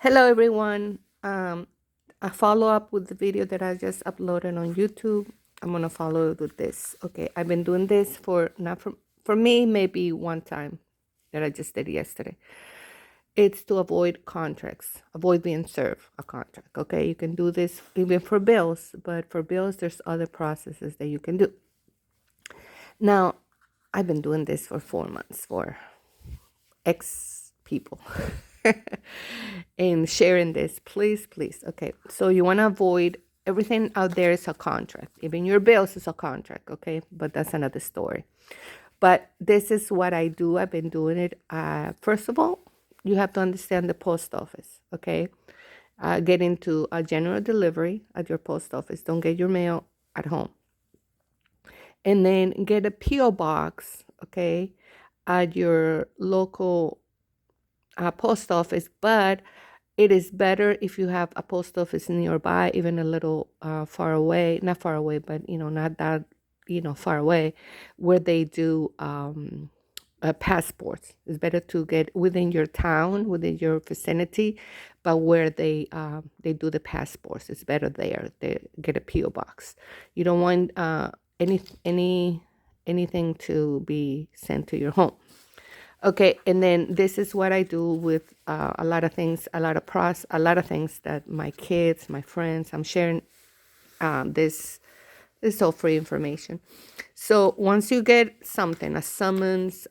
Hello, everyone. A follow up with the video that I just uploaded on YouTube. I'm gonna follow with this. Okay, I've been doing this for not for me maybe one time that I just did yesterday. It's to avoid contracts, avoid being served a contract. Okay, you can do this even for bills, but for bills, there's other processes that you can do. Now, I've been doing this for 4 months for ex people. And sharing this, please, please. Okay, so you want to avoid everything out there is a contract. Even your bills is a contract. Okay, but that's another story. But this is what I do. I've been doing it. First of all, you have to understand the post office. Okay, get into a general delivery at your post office. Don't get your mail at home. And then get a PO box. Okay, at your local post office, but it is better if you have a post office nearby, even a little far away, not far away, but not that far away, where they do passports. It's better to get within your town, within your vicinity, but where they do the passports, it's better there. They get a PO box. You don't want anything to be sent to your home. Okay, and then this is what I do with a lot of things, a lot of things that my kids, my friends, I'm sharing this. This is all free information. So once you get something, a summons,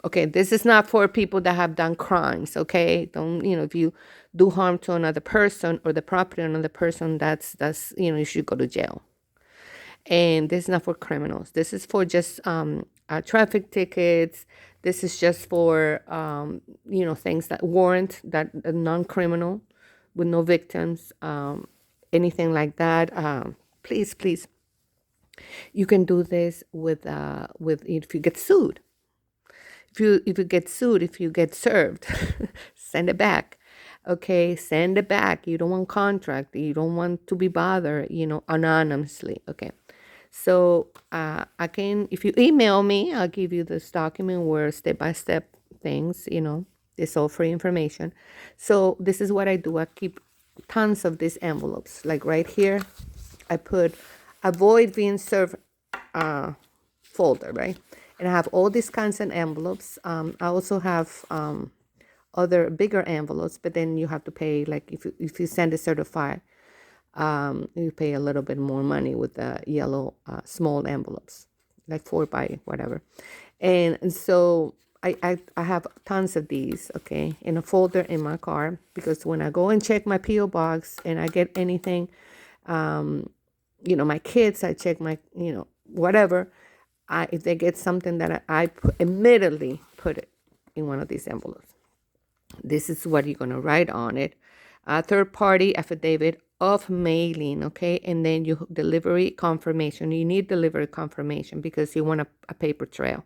okay, this is not for people that have done crimes. Okay, don't if you do harm to another person or the property of another person, that's you should go to jail. And this is not for criminals. This is for just traffic tickets. This is just for things that warrant that non-criminal with no victims, anything like that. Please, please, you can do this with if you get sued. If you get sued, if you get served, send it back. Okay, send it back. You don't want contract. You don't want to be bothered. Anonymously. Okay. So I can, if you email me, I'll give you this document where step by step things, it's all free information. So this is what I do. I keep tons of these envelopes. Like right here, I put avoid being served folder, right? And I have all these kinds of envelopes. I also have other bigger envelopes, but then you have to pay, like if you send a certified, you pay a little bit more money with the yellow small envelopes, like 4 by whatever. And so I have tons of these, okay, in a folder in my car, because when I go and check my PO box and I get anything, my kids, I check my, whatever, if they get something that I immediately put it in one of these envelopes. This is what you're going to write on it. Third party affidavit of mailing, okay? And then you delivery confirmation. You need delivery confirmation because you want a paper trail.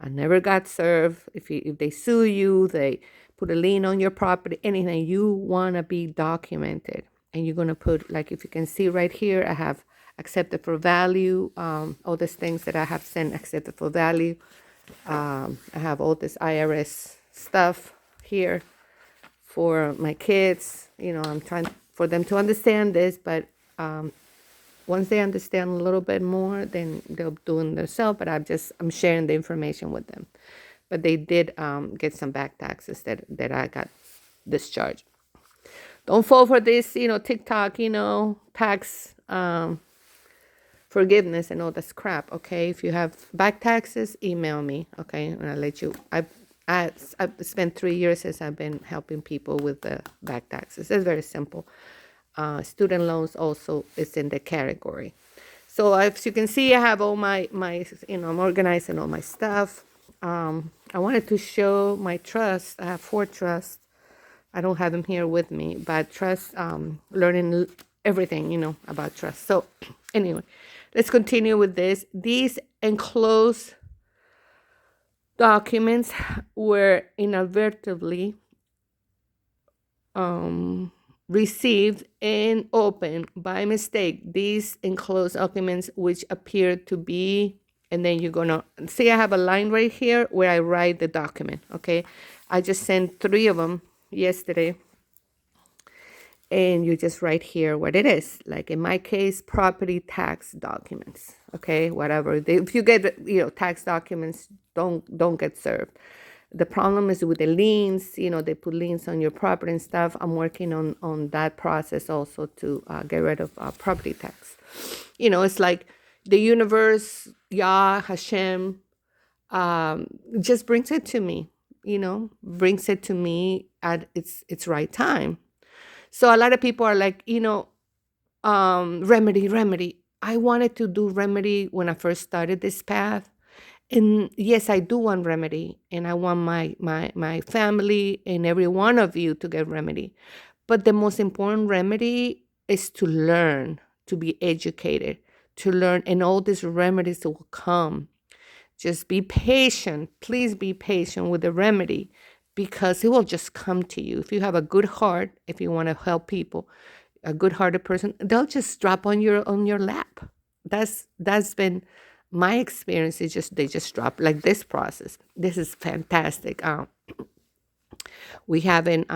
I never got served. If they sue you, they put a lien on your property, anything, you want to be documented. And you're going to put, like if you can see right here, I have accepted for value, all these things that I have sent accepted for value. I have all this IRS stuff here for my kids. I'm trying for them to understand this, but once they understand a little bit more, then they'll do it themselves. But I'm sharing the information with them. But they did get some back taxes that I got discharged. Don't fall for this, TikTok, tax forgiveness and all this crap. Okay, if you have back taxes, email me. Okay, and I'll let you. I've spent 3 years since I've been helping people with the back taxes. It's very simple. Student loans also is in the category. So as you can see, I have all my I'm organizing all my stuff. I wanted to show my trust. I have 4 trusts. I don't have them here with me, but trust, learning everything, about trust. So anyway, let's continue with this. These enclosed documents were inadvertently received and opened by mistake. These enclosed documents which appear to be, and then you're gonna see I have a line right here where I write the document. Okay, I just sent 3 of them yesterday, and you just write here what it is. Like in my case, property tax documents. Okay, whatever. If you get tax documents, don't get served. The problem is with the liens. They put liens on your property and stuff. I'm working on that process also to get rid of property tax. It's like the universe, Yah, Hashem, just brings it to me. Brings it to me at its right time. So a lot of people are like, remedy. I wanted to do remedy when I first started this path. And yes, I do want remedy. And I want my family and every one of you to get remedy. But the most important remedy is to learn, to be educated, to learn. And all these remedies will come. Just be patient. Please be patient with the remedy, because it will just come to you. If you have a good heart, if you want to help people, a good-hearted person, they'll just drop on your lap. That's been my experience. They just drop, like this process. This is fantastic. We haven't.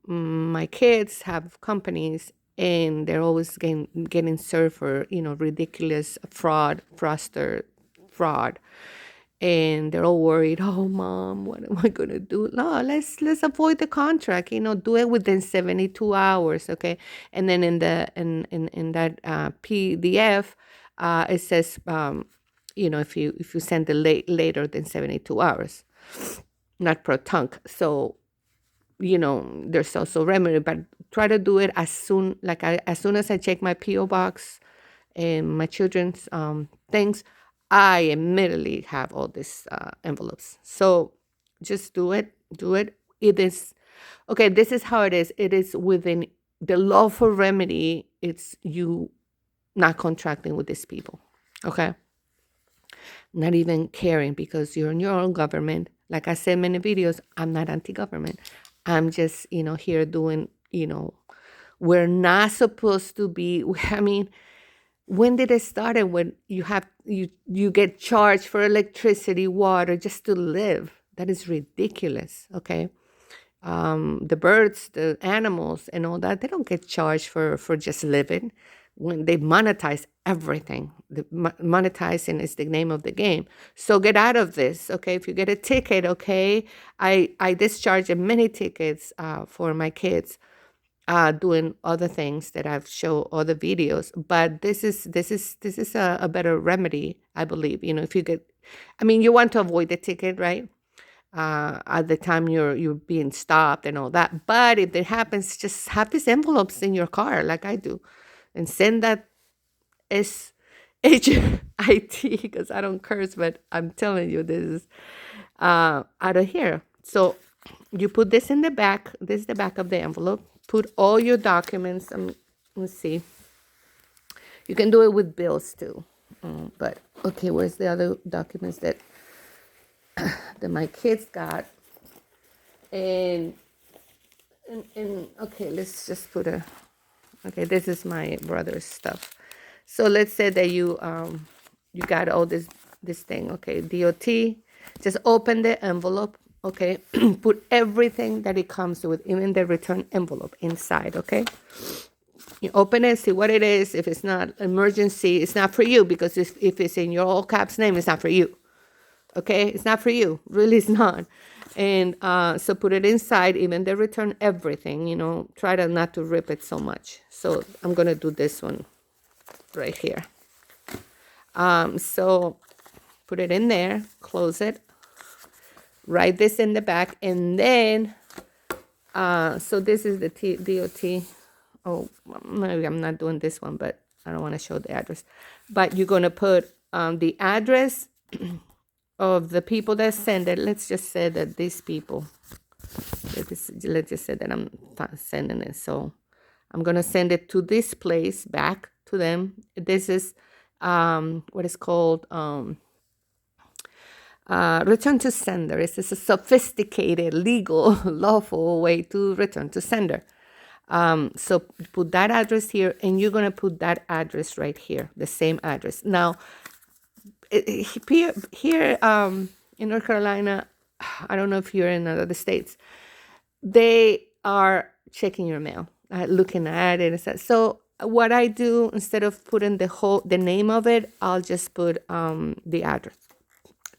My kids have companies, and they're always getting served for ridiculous fraud, and they're all worried. Oh, mom, what am I gonna do? No, let's avoid the contract. Do it within 72 hours, okay? And then in that PDF, it says, if you send it later than 72 hours, not per tunk. So there's also remedy, but try to do it as soon as I check my PO box and my children's things. I immediately have all these envelopes. So just do it. It is okay. This is how it is. It is within the lawful remedy. It's you not contracting with these people. Okay. Not even caring, because you're in your own government. Like I said in many videos, I'm not anti-government. I'm just, here doing, we're not supposed to be, I mean, when did it start? When you get charged for electricity, water, just to live. That is ridiculous, okay? The birds, the animals, and all that, they don't get charged for just living. When they monetize everything, the monetizing is the name of the game. So get out of this, okay? If you get a ticket, okay, I discharge many tickets for my kids, doing other things that I've showed other videos. But this is a better remedy, I believe. If you get, you want to avoid the ticket, right? At the time you're being stopped and all that. But if it happens, just have these envelopes in your car, like I do, and send that SHIT, because I don't curse, but I'm telling you, this is out of here. So you put this in the back. This is the back of the envelope. Put all your documents. Let's see. You can do it with bills too. But okay, where's the other documents that my kids got? And okay, let's just put okay, this is my brother's stuff. So let's say that you got all this thing, okay, DOT. Just open the envelope, okay. Put everything that it comes with, even the return envelope, inside, okay. You open it, see what it is. If it's not emergency, it's not for you, because if it's in your all caps name, it's not for you. Okay, it's not for you. Really, it's not. And so put it inside, even the return, everything. Try to not to rip it so much. So I'm gonna do this one right here. So put it in there, close it, write this in the back, and then so this is the DOT. Oh, maybe I'm not doing this one, but I don't want to show the address. But you're gonna put the address of the people that send it. Let's just say that these people, let's just say that I'm sending it. So I'm going to send it to this place, back to them. This is what is called return to sender. It's a sophisticated, legal, lawful way to return to sender. So put that address here, and you're going to put that address right here, the same address. Now, here in North Carolina, I don't know if you're in other states, they are checking your mail, looking at it. So what I do, instead of putting the name of it, I'll just put the address.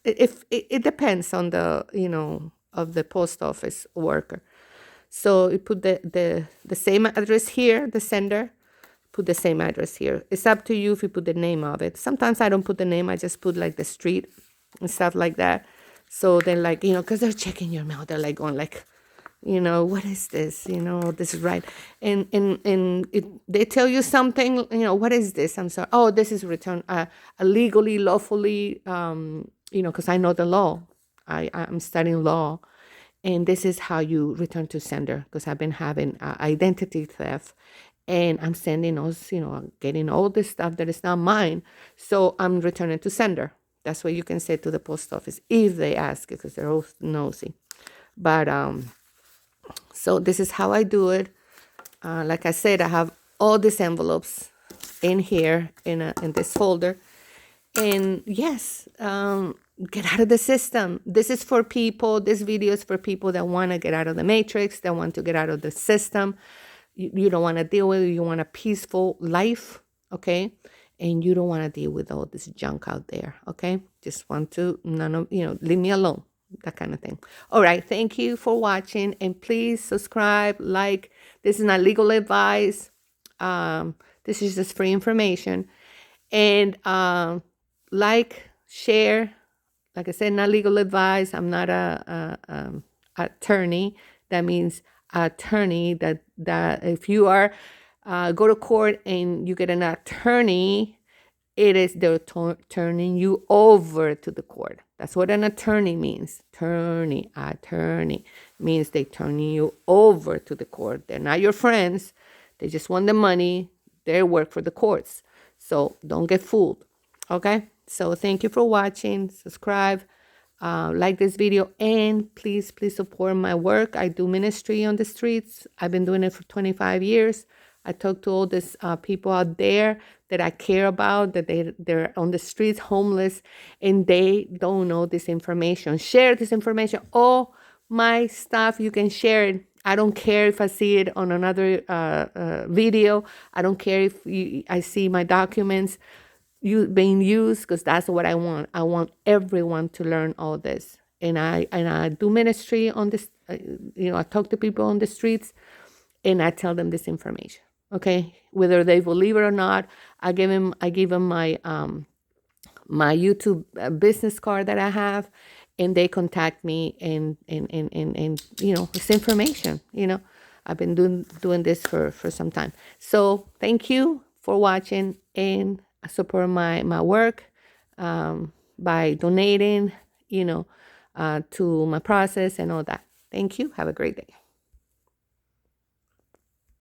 If it depends on the of the post office worker. So you put the same address here, the sender, put the same address here. It's up to you if you put the name of it. Sometimes I don't put the name, I just put like the street and stuff like that. So then, like, because they're checking your mail, they're like going like, what is this? This is right. And they tell you something, what is this? I'm sorry. Oh, this is return, legally, lawfully, because I know the law. I'm studying law. And this is how you return to sender, because I've been having identity theft, and I'm sending those, getting all this stuff that is not mine. So I'm returning to sender. That's what you can say to the post office if they ask, because they're all nosy. But so this is how I do it. Like I said, I have all these envelopes in here in this folder. And yes, get out of the system. This is for people. This video is for people that want to get out of the matrix, that want to get out of the system. You don't want to deal with it. You want a peaceful life, okay? And you don't want to deal with all this junk out there, okay? Just want to, leave me alone, that kind of thing. All right, thank you for watching. And please subscribe, like. This is not legal advice. This is just free information. And like, share. Like I said, not legal advice. I'm not a attorney. That means attorney. That if you are go to court and you get an attorney, it is they're turning you over to the court. That's what an attorney means. Attorney means they turning you over to the court. They're not your friends. They just want the money. They work for the courts. So don't get fooled. Okay? So thank you for watching. Subscribe, like this video, and please support my work. I do ministry on the streets. I've been doing it for 25 years. I talk to all these people out there that I care about, that they're on the streets, homeless, and they don't know this information. Share this information. All my stuff, you can share it. I don't care if I see it on another video. I don't care if I see my documents being used, because that's what I want. I want everyone to learn all this. And I do ministry on this. I talk to people on the streets, and I tell them this information. Okay, whether they believe it or not, I give them my my YouTube business card that I have, and they contact me, and it's information. I've been doing this for some time. So thank you for watching, and support my work by donating, to my process and all that. Thank you. Have a great day.